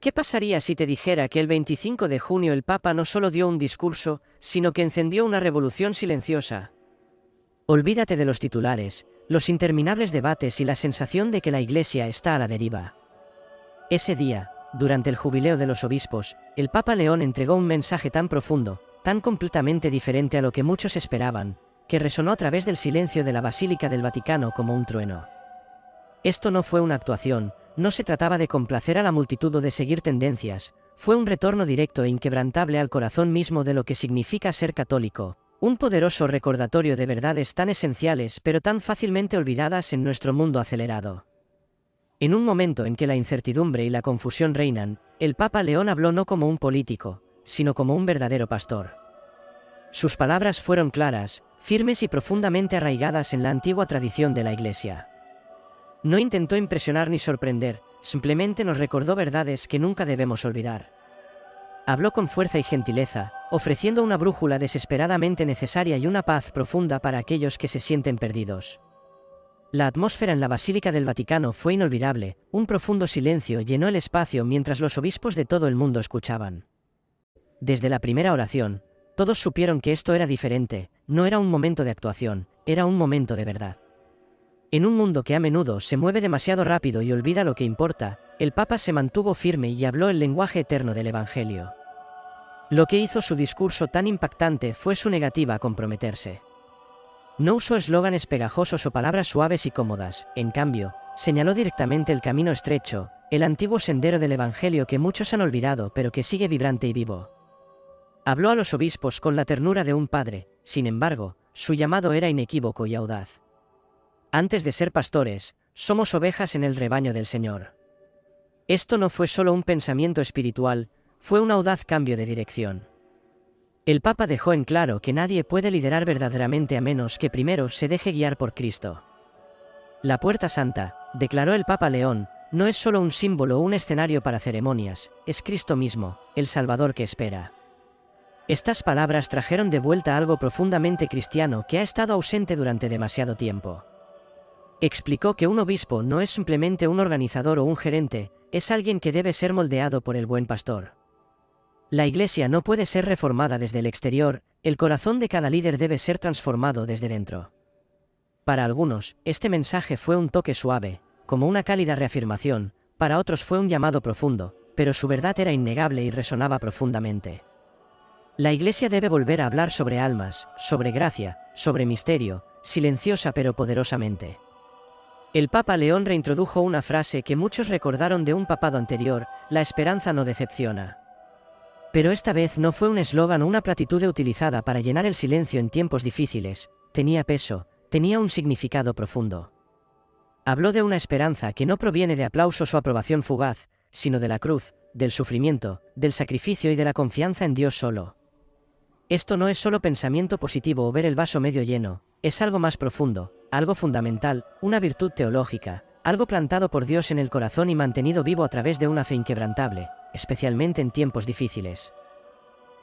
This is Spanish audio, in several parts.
¿Qué pasaría si te dijera que el 25 de junio el Papa no solo dio un discurso, sino que encendió una revolución silenciosa? Olvídate de los titulares, los interminables debates y la sensación de que la Iglesia está a la deriva. Ese día, durante el jubileo de los obispos, el Papa León entregó un mensaje tan profundo, tan completamente diferente a lo que muchos esperaban, que resonó a través del silencio de la Basílica del Vaticano como un trueno. Esto no fue una actuación, no se trataba de complacer a la multitud o de seguir tendencias, fue un retorno directo e inquebrantable al corazón mismo de lo que significa ser católico, un poderoso recordatorio de verdades tan esenciales pero tan fácilmente olvidadas en nuestro mundo acelerado. En un momento en que la incertidumbre y la confusión reinan, el Papa León habló no como un político, sino como un verdadero pastor. Sus palabras fueron claras, firmes y profundamente arraigadas en la antigua tradición de la Iglesia. No intentó impresionar ni sorprender, simplemente nos recordó verdades que nunca debemos olvidar. Habló con fuerza y gentileza, ofreciendo una brújula desesperadamente necesaria y una paz profunda para aquellos que se sienten perdidos. La atmósfera en la Basílica del Vaticano fue inolvidable, un profundo silencio llenó el espacio mientras los obispos de todo el mundo escuchaban. Desde la primera oración, todos supieron que esto era diferente, no era un momento de actuación, era un momento de verdad. En un mundo que a menudo se mueve demasiado rápido y olvida lo que importa, el Papa se mantuvo firme y habló el lenguaje eterno del Evangelio. Lo que hizo su discurso tan impactante fue su negativa a comprometerse. No usó eslóganes pegajosos o palabras suaves y cómodas, en cambio, señaló directamente el camino estrecho, el antiguo sendero del Evangelio que muchos han olvidado pero que sigue vibrante y vivo. Habló a los obispos con la ternura de un padre, sin embargo, su llamado era inequívoco y audaz. Antes de ser pastores, somos ovejas en el rebaño del Señor. Esto no fue solo un pensamiento espiritual, fue un audaz cambio de dirección. El Papa dejó en claro que nadie puede liderar verdaderamente a menos que primero se deje guiar por Cristo. La Puerta Santa, declaró el Papa León, no es solo un símbolo o un escenario para ceremonias, es Cristo mismo, el Salvador que espera. Estas palabras trajeron de vuelta algo profundamente cristiano que ha estado ausente durante demasiado tiempo. Explicó que un obispo no es simplemente un organizador o un gerente, es alguien que debe ser moldeado por el buen pastor. La Iglesia no puede ser reformada desde el exterior, el corazón de cada líder debe ser transformado desde dentro. Para algunos, este mensaje fue un toque suave, como una cálida reafirmación, para otros fue un llamado profundo, pero su verdad era innegable y resonaba profundamente. La Iglesia debe volver a hablar sobre almas, sobre gracia, sobre misterio, silenciosa pero poderosamente. El Papa León reintrodujo una frase que muchos recordaron de un papado anterior: la esperanza no decepciona. Pero esta vez no fue un eslogan o una platitude utilizada para llenar el silencio en tiempos difíciles, tenía peso, tenía un significado profundo. Habló de una esperanza que no proviene de aplausos o aprobación fugaz, sino de la cruz, del sufrimiento, del sacrificio y de la confianza en Dios solo. Esto no es solo pensamiento positivo o ver el vaso medio lleno, es algo más profundo, algo fundamental, una virtud teológica, algo plantado por Dios en el corazón y mantenido vivo a través de una fe inquebrantable, especialmente en tiempos difíciles.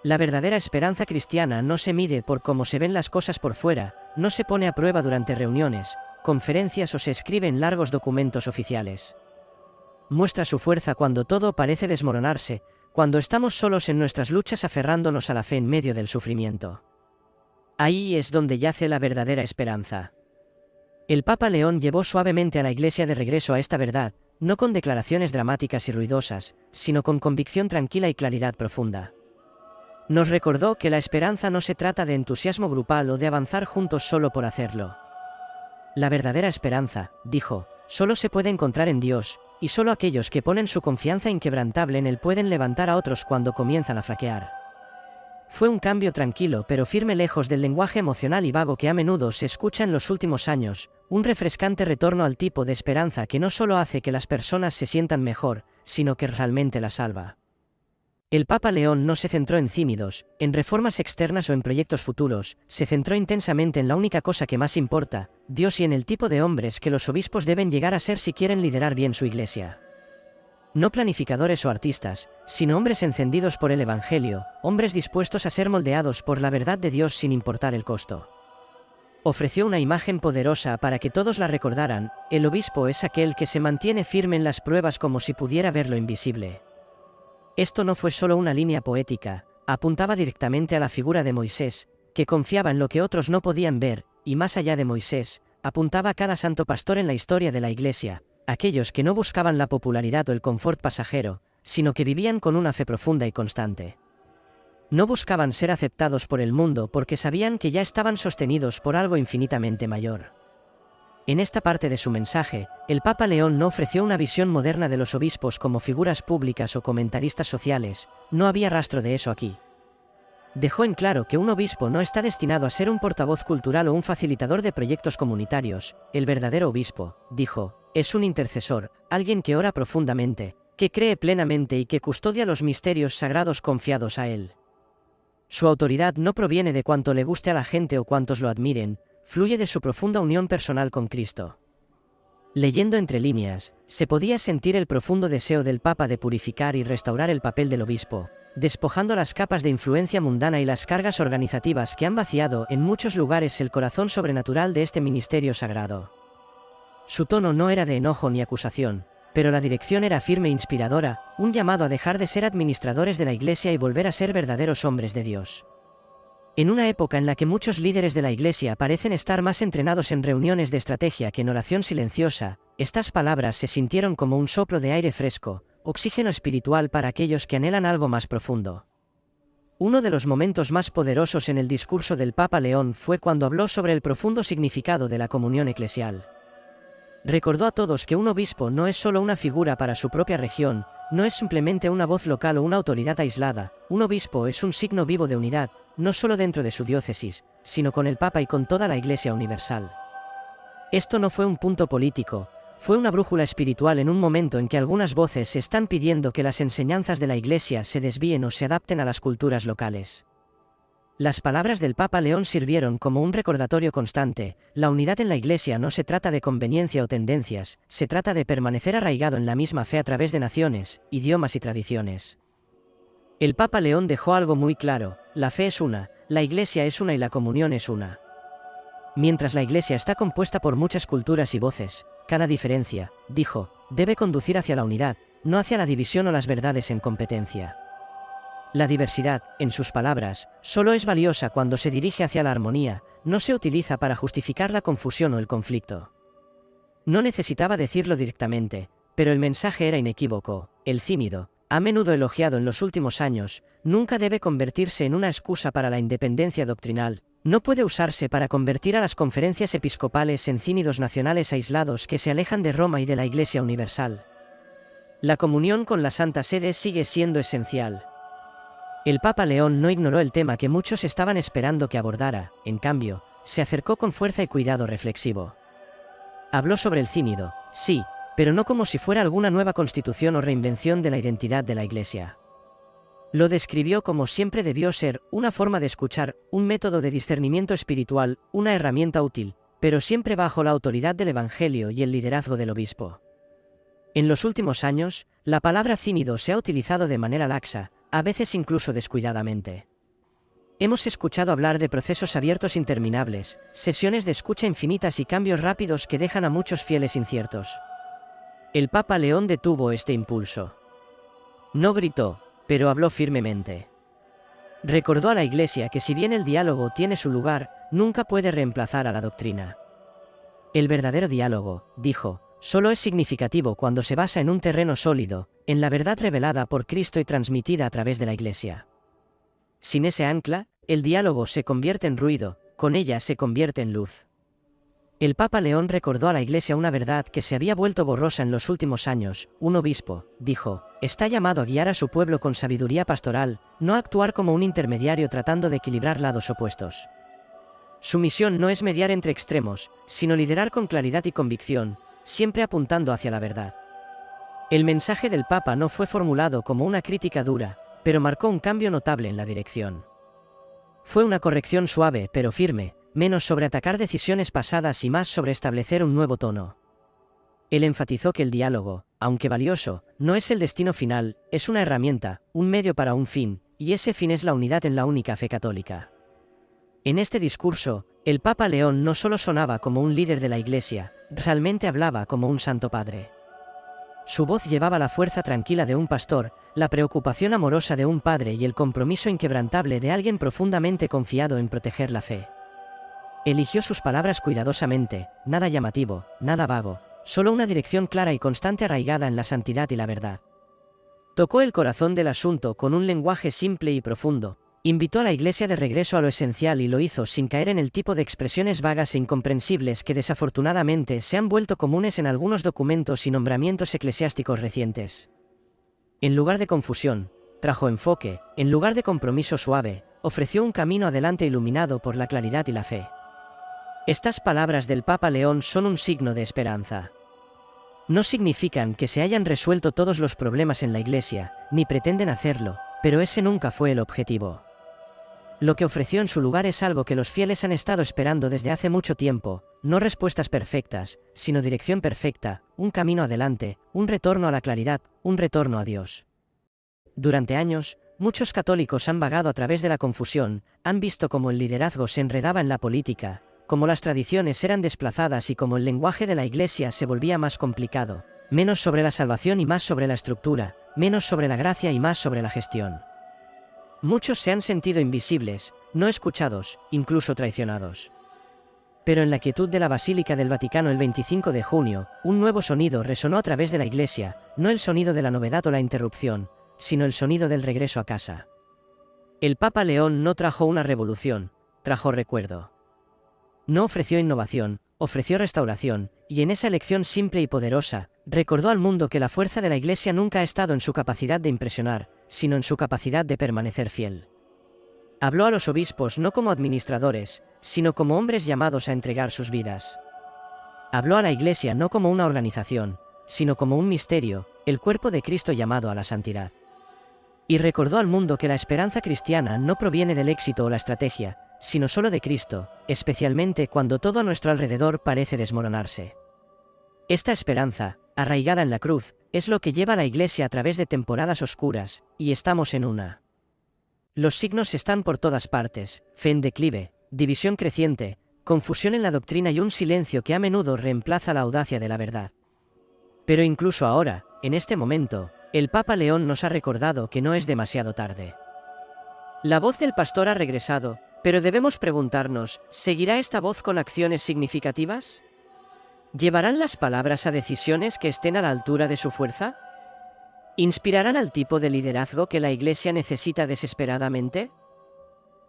La verdadera esperanza cristiana no se mide por cómo se ven las cosas por fuera, no se pone a prueba durante reuniones, conferencias o se escribe en largos documentos oficiales. Muestra su fuerza cuando todo parece desmoronarse, cuando estamos solos en nuestras luchas aferrándonos a la fe en medio del sufrimiento. Ahí es donde yace la verdadera esperanza. El Papa León llevó suavemente a la Iglesia de regreso a esta verdad, no con declaraciones dramáticas y ruidosas, sino con convicción tranquila y claridad profunda. Nos recordó que la esperanza no se trata de entusiasmo grupal o de avanzar juntos solo por hacerlo. La verdadera esperanza, dijo, solo se puede encontrar en Dios, y solo aquellos que ponen su confianza inquebrantable en Él pueden levantar a otros cuando comienzan a flaquear. Fue un cambio tranquilo pero firme, lejos del lenguaje emocional y vago que a menudo se escucha en los últimos años, un refrescante retorno al tipo de esperanza que no solo hace que las personas se sientan mejor, sino que realmente las salva. El Papa León no se centró en cínidos, en reformas externas o en proyectos futuros, se centró intensamente en la única cosa que más importa, Dios, y en el tipo de hombres que los obispos deben llegar a ser si quieren liderar bien su Iglesia. No planificadores o artistas, sino hombres encendidos por el Evangelio, hombres dispuestos a ser moldeados por la verdad de Dios sin importar el costo. Ofreció una imagen poderosa para que todos la recordaran: el obispo es aquel que se mantiene firme en las pruebas como si pudiera ver lo invisible. Esto no fue solo una línea poética, apuntaba directamente a la figura de Moisés, que confiaba en lo que otros no podían ver, y más allá de Moisés, apuntaba a cada santo pastor en la historia de la Iglesia, aquellos que no buscaban la popularidad o el confort pasajero, sino que vivían con una fe profunda y constante. No buscaban ser aceptados por el mundo porque sabían que ya estaban sostenidos por algo infinitamente mayor. En esta parte de su mensaje, el Papa León no ofreció una visión moderna de los obispos como figuras públicas o comentaristas sociales, no había rastro de eso aquí. Dejó en claro que un obispo no está destinado a ser un portavoz cultural o un facilitador de proyectos comunitarios. El verdadero obispo, dijo, es un intercesor, alguien que ora profundamente, que cree plenamente y que custodia los misterios sagrados confiados a él. Su autoridad no proviene de cuanto le guste a la gente o cuantos lo admiren, fluye de su profunda unión personal con Cristo. Leyendo entre líneas, se podía sentir el profundo deseo del Papa de purificar y restaurar el papel del obispo, despojando las capas de influencia mundana y las cargas organizativas que han vaciado en muchos lugares el corazón sobrenatural de este ministerio sagrado. Su tono no era de enojo ni acusación, pero la dirección era firme e inspiradora, un llamado a dejar de ser administradores de la Iglesia y volver a ser verdaderos hombres de Dios. En una época en la que muchos líderes de la Iglesia parecen estar más entrenados en reuniones de estrategia que en oración silenciosa, estas palabras se sintieron como un soplo de aire fresco, oxígeno espiritual para aquellos que anhelan algo más profundo. Uno de los momentos más poderosos en el discurso del Papa León fue cuando habló sobre el profundo significado de la comunión eclesial. Recordó a todos que un obispo no es solo una figura para su propia región, no es simplemente una voz local o una autoridad aislada, un obispo es un signo vivo de unidad, no solo dentro de su diócesis, sino con el Papa y con toda la Iglesia universal. Esto no fue un punto político, fue una brújula espiritual en un momento en que algunas voces están pidiendo que las enseñanzas de la Iglesia se desvíen o se adapten a las culturas locales. Las palabras del Papa León sirvieron como un recordatorio constante: la unidad en la Iglesia no se trata de conveniencia o tendencias, se trata de permanecer arraigado en la misma fe a través de naciones, idiomas y tradiciones. El Papa León dejó algo muy claro: la fe es una, la Iglesia es una y la comunión es una. Mientras la Iglesia está compuesta por muchas culturas y voces, cada diferencia, dijo, debe conducir hacia la unidad, no hacia la división o las verdades en competencia. La diversidad, en sus palabras, solo es valiosa cuando se dirige hacia la armonía, no se utiliza para justificar la confusión o el conflicto. No necesitaba decirlo directamente, pero el mensaje era inequívoco: el cínido, a menudo elogiado en los últimos años, nunca debe convertirse en una excusa para la independencia doctrinal, no puede usarse para convertir a las conferencias episcopales en cínidos nacionales aislados que se alejan de Roma y de la Iglesia universal. La comunión con la Santa Sede sigue siendo esencial. El Papa León no ignoró el tema que muchos estaban esperando que abordara, en cambio, se acercó con fuerza y cuidado reflexivo. Habló sobre el cínido, sí, pero no como si fuera alguna nueva constitución o reinvención de la identidad de la Iglesia. Lo describió como siempre debió ser: una forma de escuchar, un método de discernimiento espiritual, una herramienta útil, pero siempre bajo la autoridad del Evangelio y el liderazgo del obispo. En los últimos años, la palabra cínido se ha utilizado de manera laxa, a veces incluso descuidadamente. Hemos escuchado hablar de procesos abiertos interminables, sesiones de escucha infinitas y cambios rápidos que dejan a muchos fieles inciertos. El Papa León detuvo este impulso. No gritó, pero habló firmemente. Recordó a la Iglesia que si bien el diálogo tiene su lugar, nunca puede reemplazar a la doctrina. El verdadero diálogo, dijo, solo es significativo cuando se basa en un terreno sólido, en la verdad revelada por Cristo y transmitida a través de la Iglesia. Sin ese ancla, el diálogo se convierte en ruido, con ella se convierte en luz. El Papa León recordó a la Iglesia una verdad que se había vuelto borrosa en los últimos años: un obispo, dijo, está llamado a guiar a su pueblo con sabiduría pastoral, no a actuar como un intermediario tratando de equilibrar lados opuestos. Su misión no es mediar entre extremos, sino liderar con claridad y convicción, siempre apuntando hacia la verdad. El mensaje del Papa no fue formulado como una crítica dura, pero marcó un cambio notable en la dirección. Fue una corrección suave pero firme, menos sobre atacar decisiones pasadas y más sobre establecer un nuevo tono. Él enfatizó que el diálogo, aunque valioso, no es el destino final, es una herramienta, un medio para un fin, y ese fin es la unidad en la única fe católica. En este discurso, el Papa León no solo sonaba como un líder de la Iglesia, realmente hablaba como un Santo Padre. Su voz llevaba la fuerza tranquila de un pastor, la preocupación amorosa de un padre y el compromiso inquebrantable de alguien profundamente confiado en proteger la fe. Eligió sus palabras cuidadosamente, nada llamativo, nada vago, solo una dirección clara y constante arraigada en la santidad y la verdad. Tocó el corazón del asunto con un lenguaje simple y profundo, invitó a la Iglesia de regreso a lo esencial y lo hizo sin caer en el tipo de expresiones vagas e incomprensibles que desafortunadamente se han vuelto comunes en algunos documentos y nombramientos eclesiásticos recientes. En lugar de confusión, trajo enfoque, en lugar de compromiso suave, ofreció un camino adelante iluminado por la claridad y la fe. Estas palabras del Papa León son un signo de esperanza. No significan que se hayan resuelto todos los problemas en la Iglesia, ni pretenden hacerlo, pero ese nunca fue el objetivo. Lo que ofreció en su lugar es algo que los fieles han estado esperando desde hace mucho tiempo, no respuestas perfectas, sino dirección perfecta, un camino adelante, un retorno a la claridad, un retorno a Dios. Durante años, muchos católicos han vagado a través de la confusión, han visto cómo el liderazgo se enredaba en la política, cómo las tradiciones eran desplazadas y cómo el lenguaje de la Iglesia se volvía más complicado, menos sobre la salvación y más sobre la estructura, menos sobre la gracia y más sobre la gestión. Muchos se han sentido invisibles, no escuchados, incluso traicionados. Pero en la quietud de la Basílica del Vaticano el 25 de junio, un nuevo sonido resonó a través de la Iglesia, no el sonido de la novedad o la interrupción, sino el sonido del regreso a casa. El Papa León no trajo una revolución, trajo recuerdo. No ofreció innovación, ofreció restauración, y en esa elección simple y poderosa, recordó al mundo que la fuerza de la Iglesia nunca ha estado en su capacidad de impresionar, sino en su capacidad de permanecer fiel. Habló a los obispos no como administradores, sino como hombres llamados a entregar sus vidas. Habló a la Iglesia no como una organización, sino como un misterio, el cuerpo de Cristo llamado a la santidad. Y recordó al mundo que la esperanza cristiana no proviene del éxito o la estrategia, sino solo de Cristo, especialmente cuando todo a nuestro alrededor parece desmoronarse. Esta esperanza, arraigada en la cruz, es lo que lleva a la Iglesia a través de temporadas oscuras, y estamos en una. Los signos están por todas partes, fe en declive, división creciente, confusión en la doctrina y un silencio que a menudo reemplaza la audacia de la verdad. Pero incluso ahora, en este momento, el Papa León nos ha recordado que no es demasiado tarde. La voz del pastor ha regresado, pero debemos preguntarnos, ¿seguirá esta voz con acciones significativas? ¿Llevarán las palabras a decisiones que estén a la altura de su fuerza? ¿Inspirarán al tipo de liderazgo que la Iglesia necesita desesperadamente?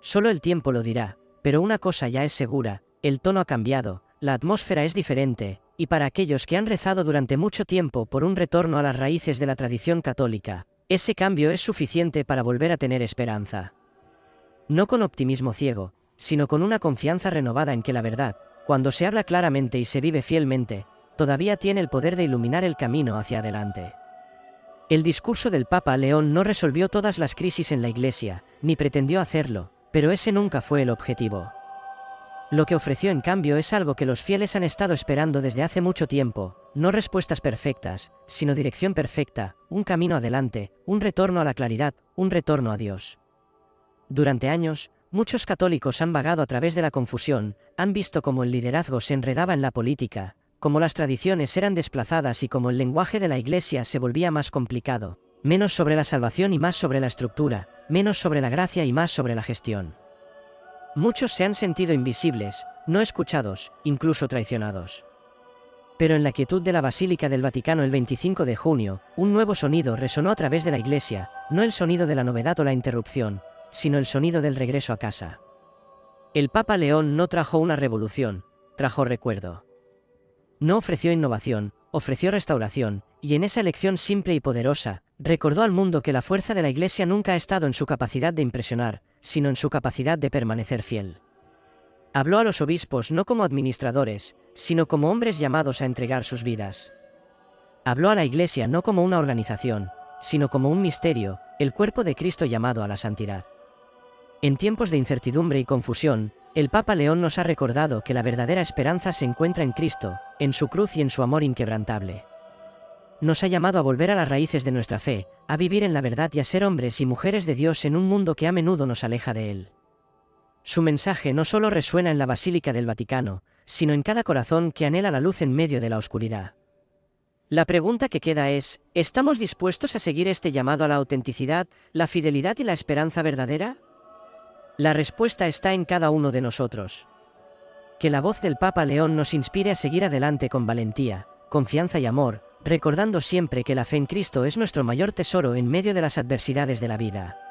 Solo el tiempo lo dirá, pero una cosa ya es segura, el tono ha cambiado, la atmósfera es diferente, y para aquellos que han rezado durante mucho tiempo por un retorno a las raíces de la tradición católica, ese cambio es suficiente para volver a tener esperanza. No con optimismo ciego, sino con una confianza renovada en que la verdad, cuando se habla claramente y se vive fielmente, todavía tiene el poder de iluminar el camino hacia adelante. El discurso del Papa León no resolvió todas las crisis en la Iglesia, ni pretendió hacerlo, pero ese nunca fue el objetivo. Lo que ofreció en cambio es algo que los fieles han estado esperando desde hace mucho tiempo, no respuestas perfectas, sino dirección perfecta, un camino adelante, un retorno a la claridad, un retorno a Dios. Durante años, muchos católicos han vagado a través de la confusión, han visto cómo el liderazgo se enredaba en la política, cómo las tradiciones eran desplazadas y cómo el lenguaje de la Iglesia se volvía más complicado, menos sobre la salvación y más sobre la estructura, menos sobre la gracia y más sobre la gestión. Muchos se han sentido invisibles, no escuchados, incluso traicionados. Pero en la quietud de la Basílica del Vaticano el 25 de junio, un nuevo sonido resonó a través de la Iglesia, no el sonido de la novedad o la interrupción, sino el sonido del regreso a casa. El Papa León no trajo una revolución, trajo recuerdo. No ofreció innovación, ofreció restauración, y en esa elección simple y poderosa, recordó al mundo que la fuerza de la Iglesia nunca ha estado en su capacidad de impresionar, sino en su capacidad de permanecer fiel. Habló a los obispos no como administradores, sino como hombres llamados a entregar sus vidas. Habló a la Iglesia no como una organización, sino como un misterio, el cuerpo de Cristo llamado a la santidad. En tiempos de incertidumbre y confusión, el Papa León nos ha recordado que la verdadera esperanza se encuentra en Cristo, en su cruz y en su amor inquebrantable. Nos ha llamado a volver a las raíces de nuestra fe, a vivir en la verdad y a ser hombres y mujeres de Dios en un mundo que a menudo nos aleja de Él. Su mensaje no solo resuena en la Basílica del Vaticano, sino en cada corazón que anhela la luz en medio de la oscuridad. La pregunta que queda es, ¿estamos dispuestos a seguir este llamado a la autenticidad, la fidelidad y la esperanza verdadera? La respuesta está en cada uno de nosotros. Que la voz del Papa León nos inspire a seguir adelante con valentía, confianza y amor, recordando siempre que la fe en Cristo es nuestro mayor tesoro en medio de las adversidades de la vida.